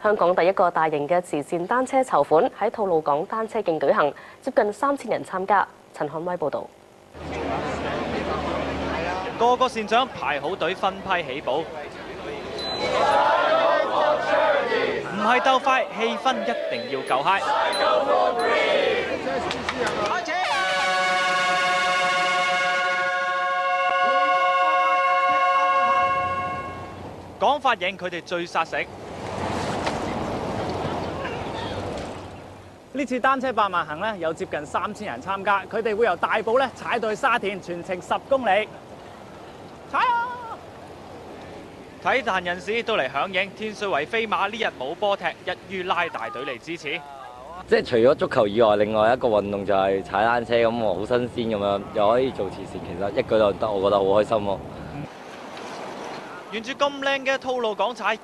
香港第一個大型嘅慈善單車籌款喺吐露港單車徑舉行，接近3000人參加。陳漢威報導。個個善長排好隊分批起步，唔係鬥快，氣氛一定要夠嗨。講法型佢哋最殺食。呢次單車百萬行咧，有接近3000人參加，佢哋會由大埔咧踩到去沙田，全程10公里。踩啊！體壇人士都嚟響應，天水圍飛馬呢日冇波踢，一於拉大隊嚟支持。即係除咗足球以外，另外一個運動就係踩單車咁，我好新鮮咁樣，又可以做慈善，其實一舉就得，我覺得好開心咯。沿住咁靚嘅吐露港踩，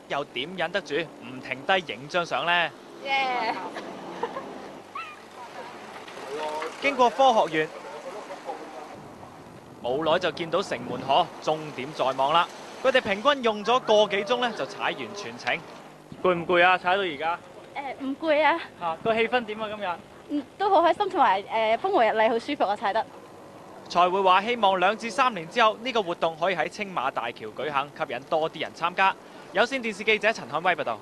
又點忍得住唔停低影張相呢？ Yeah. 經過科學園，冇耐就見到城門河，終點在望啦。佢哋平均用咗個幾鐘咧，就踩完全程。攰唔攰啊？踩到而家？唔攰啊！個氣氛點啊？今日？都好開心，同埋風和日麗，好舒服啊！踩得。賽會話希望2至3年之後，呢個活動可以喺青馬大橋舉行，吸引多啲人參加。有線電視記者陳漢威報導。